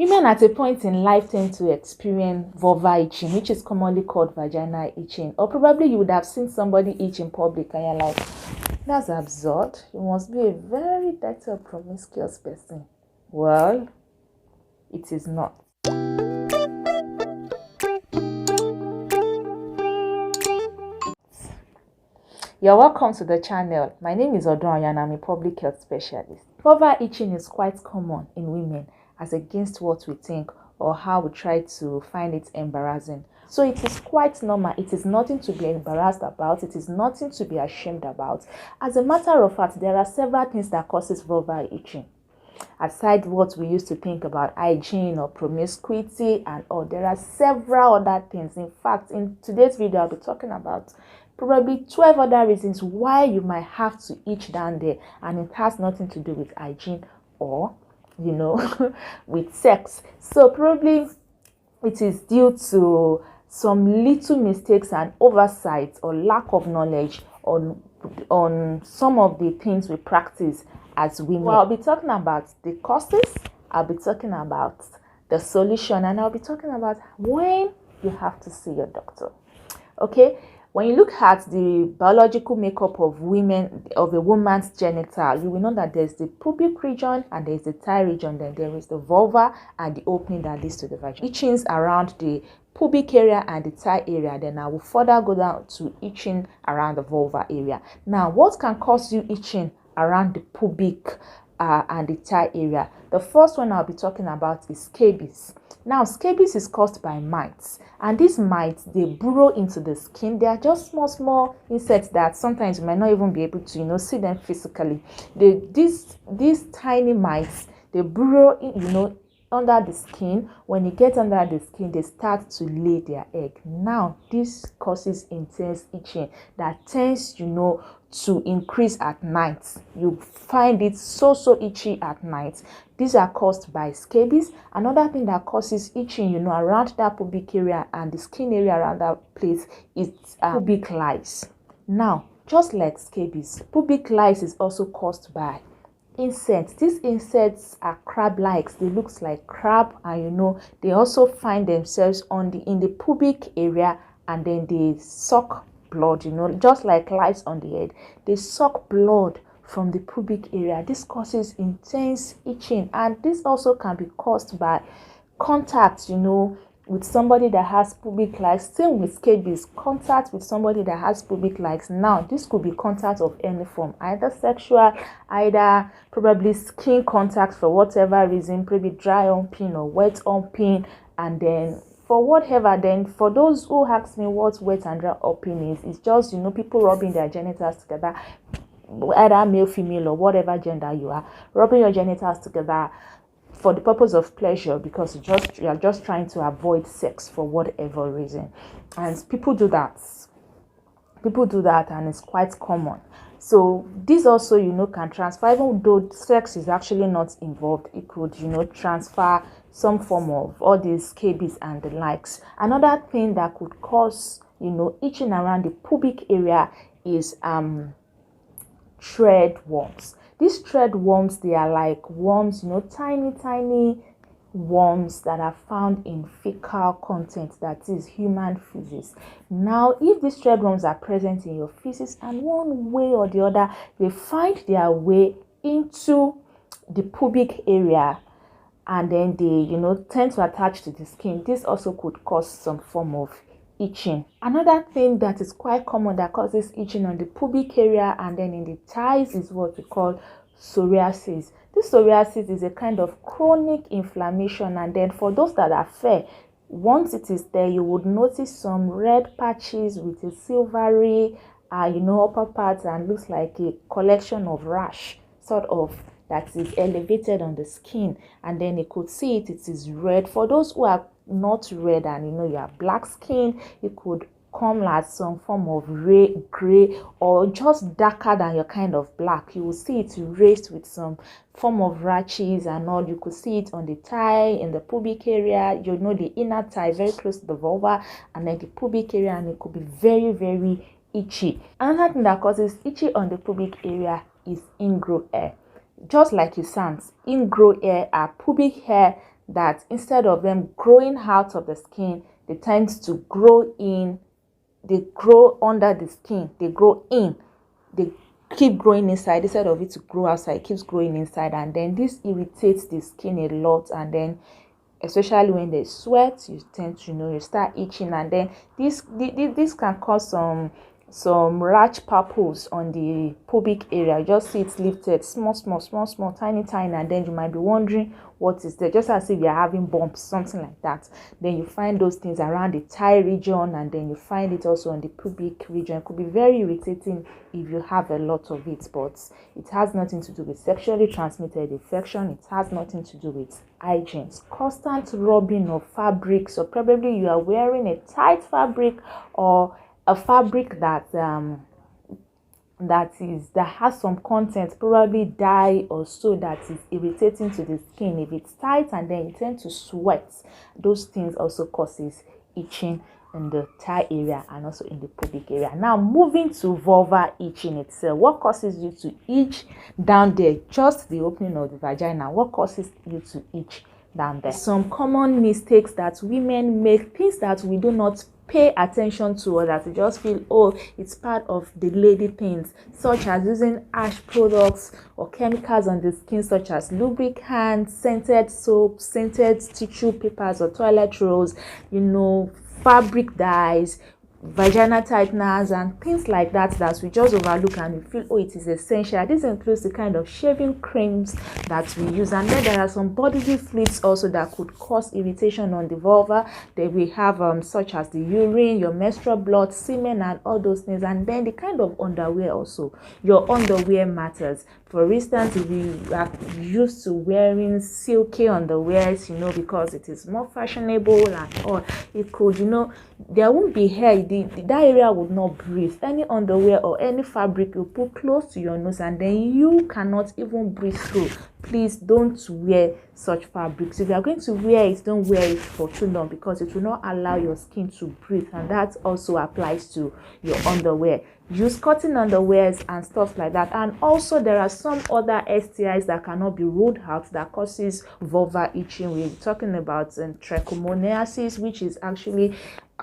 Women at a point in life tend to experience vulva itching, which is commonly called vaginal itching. Or probably you would have seen somebody itch in public and you're like, that's absurd. You must be a very dirty or promiscuous person. Well, it is not. You're welcome to the channel. My name is Odon and I'm a public health specialist. Vulva itching is quite common in women as against what we think or how we try to find it embarrassing. So it is quite normal. It is nothing to be embarrassed about. It is nothing to be ashamed about. As a matter of fact, there are several things that causes vulva itching. Aside what we used to think about hygiene or promiscuity and all, there are several other things. In fact, in today's video, I'll be talking about probably 12 other reasons why you might have to itch down there, and it has nothing to do with hygiene or, you know, with sex. So probably it is due to some little mistakes and oversight or lack of knowledge on some of the things we practice as women. Well, I'll be talking about the causes, I'll be talking about the solution, and I'll be talking about when you have to see your doctor. Okay, when you look at the biological makeup of a woman's genital, you will know that there's the pubic region and there's the thigh region. Then there is the vulva and the opening that leads to the vagina. Itchings around the pubic area and the thigh area. Then I will further go down to itching around the vulva area. Now, what can cause you itching around the pubic and the thigh area? The first one I'll be talking about is scabies. Now, scabies is caused by mites, and these mites, they burrow into the skin. They are just small insects that sometimes you might not even be able to, you know, see them physically. These tiny mites, they burrow in, you know, under the skin. When you get under the skin, they start to lay their egg. Now, this causes intense itching that tends, you know, to increase at night. You find it so itchy at night. These are caused by scabies. Another thing that causes itching, you know, around that pubic area and the skin area around that place is pubic lice. Now, just like scabies, pubic lice is also caused by insects. These insects are crab-like. They look like crab, and you know, they also find themselves in the pubic area, and then they suck blood, you know, just like lice on the head. They suck blood from the pubic area. This causes intense itching, and this also can be caused by contact, you know, with somebody that has pubic lice. Same with scabies, contact with somebody that has pubic lice. Now, this could be contact of any form, either sexual, either probably skin contact for whatever reason, probably dry humping or wet humping, and then for whatever. Then for those who ask me what wet and dry humping is, it's just, you know, people rubbing their genitals together, either male, female, or whatever gender you are, rubbing your genitals together for the purpose of pleasure, because you are just trying to avoid sex for whatever reason. And people do that, and it's quite common. So this also, you know, can transfer. Even though sex is actually not involved, it could, you know, transfer some form of all these scabies and the likes. Another thing that could cause, you know, itching around the pubic area is thread worms. These thread worms, they are like worms, you know, tiny worms that are found in fecal content, that is human feces. Now, if these thread worms are present in your feces, and one way or the other they find their way into the pubic area, and then they, you know, tend to attach to the skin, this also could cause some form of itching. Another thing that is quite common that causes itching on the pubic area and then in the thighs is what we call psoriasis. This psoriasis is a kind of chronic inflammation, and then for those that are fair, once it is there, you would notice some red patches with a silvery you know, upper part, and looks like a collection of rash sort of that is elevated on the skin, and then you could see it is red. For those who are not red and, you know, you have black skin, it could come as some form of gray or just darker than your kind of black. You will see it raised with some form of rashes and all. You could see it on the thigh, in the pubic area, you know, the inner thigh very close to the vulva, and then the pubic area, and it could be very itchy. Another thing that causes itchy on the pubic area is ingrown hair. Just like it sounds, ingrown hair are pubic hair that instead of them growing out of the skin, they tend to grow in, they grow under the skin, they grow in, they keep growing inside instead of it to grow outside. It keeps growing inside, and then this irritates the skin a lot, and then especially when there's sweat, you tend to, you start itching, and then this can cause some rash purples on the pubic area. You just see it's lifted, small, tiny, and then you might be wondering what is there, just as if you're having bumps, something like that. Then you find those things around the thigh region, and then you find it also on the pubic region. It could be very irritating if you have a lot of it, but it has nothing to do with sexually transmitted infection. It has nothing to do with hygiene. Constant rubbing of fabric, so probably you are wearing a tight fabric or a fabric that has some content, probably dye or so, that is irritating to the skin. If it's tight and then you tend to sweat, those things also causes itching in the thigh area and also in the pubic area. Now moving to vulva itching itself, what causes you to itch down there, just the opening of the vagina? What causes you to itch down there? Some common mistakes that women make, things that we do not pay attention to, or that we just feel, oh, it's part of the lady things, such as using harsh products or chemicals on the skin, such as lubricants, scented soaps, scented tissue papers or toilet rolls, fabric dyes, vaginal tighteners, and things like that we just overlook and we feel, oh, it is essential. This includes the kind of shaving creams that we use, and then there are some bodily fluids also that could cause irritation on the vulva. Then we have such as the urine, your menstrual blood, semen, and all those things. And then the kind of underwear also, your underwear matters. For instance, if you are used to wearing silky underwears, because it is more fashionable and all, it could, there won't be hair. That area would not breathe. Any underwear or any fabric you put close to your nose, and then you cannot even breathe through. Please don't wear such fabrics. If you are going to wear it, don't wear it for too long, because it will not allow your skin to breathe, and that also applies to your underwear. Use cotton underwears and stuff like that. And also there are some other STIs that cannot be ruled out that causes vulva itching. We're talking about trichomoniasis, which is actually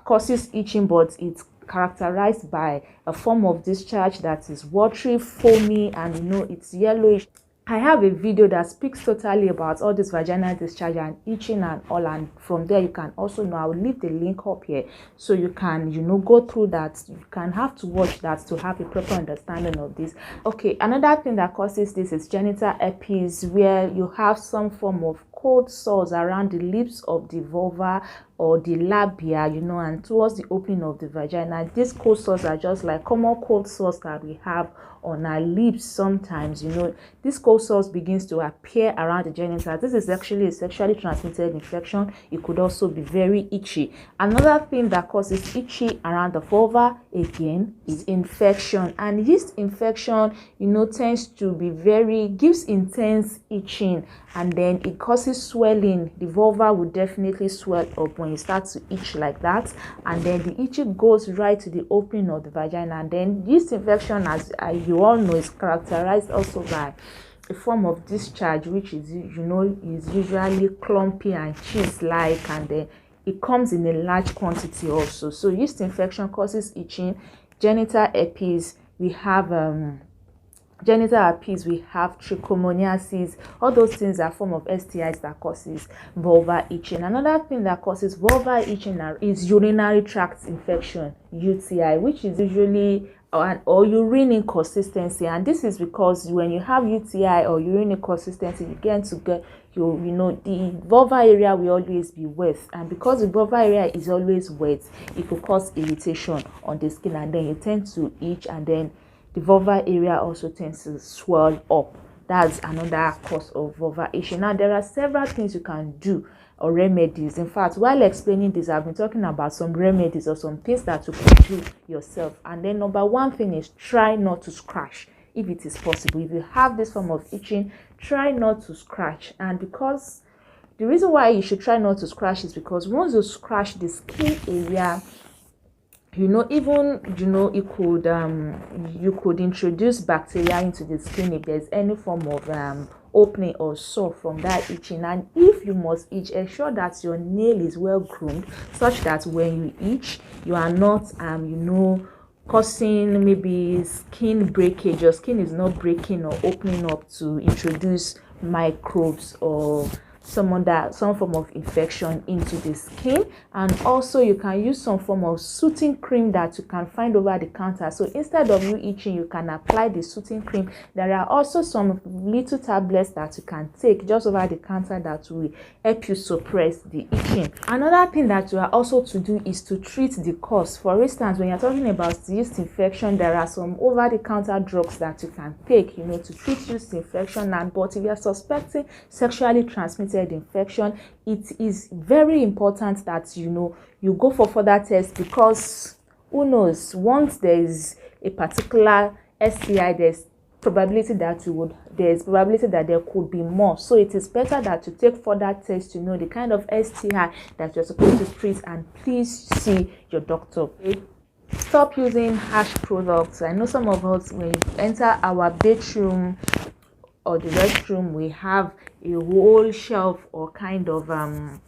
causes itching, but it's characterized by a form of discharge that is watery, foamy, and it's yellowish. I have a video that speaks totally about all this vaginal discharge and itching and all, and from there you can also know. I'll leave the link up here so you can go through that. You can have to watch that to have a proper understanding of this. Okay, another thing that causes this is genital herpes, where you have some form of cold sores around the lips of the vulva or the labia, and towards the opening of the vagina. These cold sores are just like common cold sores that we have on our lips sometimes. This cold sores begins to appear around the genitals. This is actually a sexually transmitted infection. It could also be very itchy. Another thing that causes itchy around the vulva again is infection, and yeast infection tends to be gives intense itching, and then it causes swelling. The vulva will definitely swell up when you start to itch like that, and then the itching goes right to the opening of the vagina. And then yeast infection, as you all know, is characterized also by a form of discharge, which is is usually clumpy and cheese-like, and then it comes in a large quantity also. So yeast infection causes itching. Genital herpes, we have trichomoniasis. All those things are form of STIs that causes vulva itching. Another thing that causes vulva itching is urinary tract infection, UTI, which is usually or urine inconsistency. And this is because when you have UTI or urine inconsistency, you get to get the vulva area will always be wet, and because the vulva area is always wet, it will cause irritation on the skin, and then you tend to itch, and then the vulva area also tends to swell up. That's another cause of vulva itching. Now, there are several things you can do or remedies. In fact, while explaining this, I've been talking about some remedies or some things that you can do yourself. And then number one thing is try not to scratch if it is possible. If you have this form of itching, try not to scratch. And because the reason why you should try not to scratch is because once you scratch the skin area, it could you could introduce bacteria into the skin if there's any form of opening or sore from that itching. And if you must itch, ensure that your nail is well groomed, such that when you itch, you are not causing maybe skin breakage. Your skin is not breaking or opening up to introduce microbes or some form of infection into the skin. And also you can use some form of soothing cream that you can find over the counter. So instead of you itching, you can apply the soothing cream. There are also some little tablets that you can take just over the counter that will help you suppress the itching. Another thing that you are also to do is to treat the cause. For instance, when you're talking about yeast infection, there are some over the counter drugs that you can take to treat yeast infection. But if you are suspecting sexually transmitted infection, it is very important that you go for further tests, because who knows, once there is a particular STI, there's probability that there could be more. So it is better that you take further tests to know the kind of STI that you're supposed to treat, and please see your doctor. Okay? Stop using harsh products. I know some of us, when you enter our bedroom or the restroom, we have a whole shelf or kind of a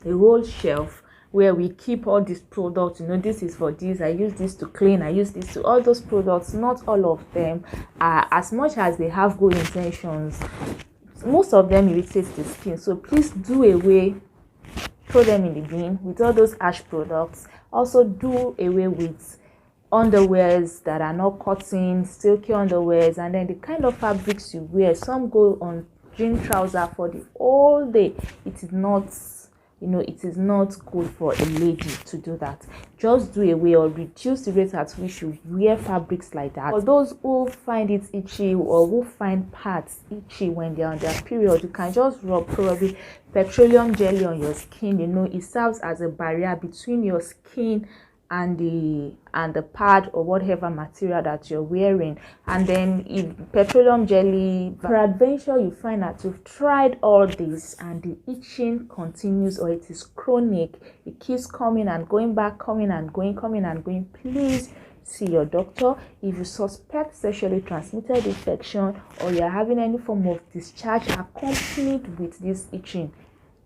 whole shelf where we keep all these products. This is for this, I use this to clean, I use this to all those products. Not all of them are, as much as they have good intentions, most of them irritate the skin. So please do away, throw them in the bin with all those harsh products. Also do away with underwears that are not cotton, silky underwears, and then the kind of fabrics you wear. Some go on jean trouser for the whole day. It is not it is not good for a lady to do that. Just do away or reduce the rate at which you wear fabrics like that. For those who find it itchy or who find parts itchy when they're on their period, you can just rub probably petroleum jelly on your skin. It serves as a barrier between your skin and the pad or whatever material that you're wearing. And then if petroleum jelly, peradventure you find that you've tried all this and the itching continues, or it is chronic, it keeps coming and going back, coming and going, please see your doctor. If you suspect sexually transmitted infection, or you're having any form of discharge accompanied with this itching,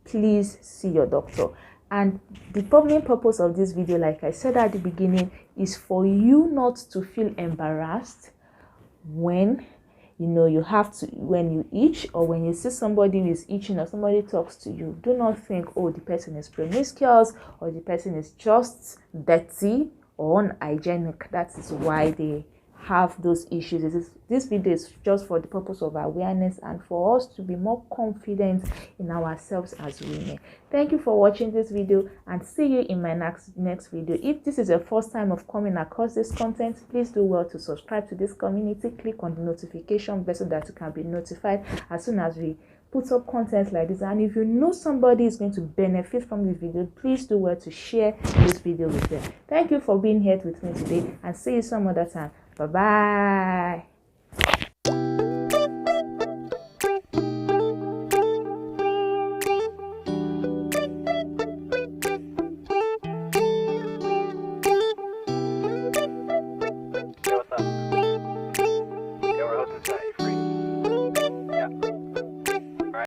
please see your doctor. And the main purpose of this video, like I said at the beginning, is for you not to feel embarrassed when when you itch, or when you see somebody who is itching or somebody talks to you. Do not think, oh, the person is promiscuous or the person is just dirty or unhygienic. That is why they have those issues. This video is just for the purpose of awareness and for us to be more confident in ourselves as women. Thank you for watching this video, and see you in my next video. If this is your first time of coming across this content, please do well to subscribe to this community. Click on the notification bell so that you can be notified as soon as we put up content like this. And if you know somebody is going to benefit from this video, please do well to share this video with them. Thank you for being here with me today, and see you some other time. Bye bye.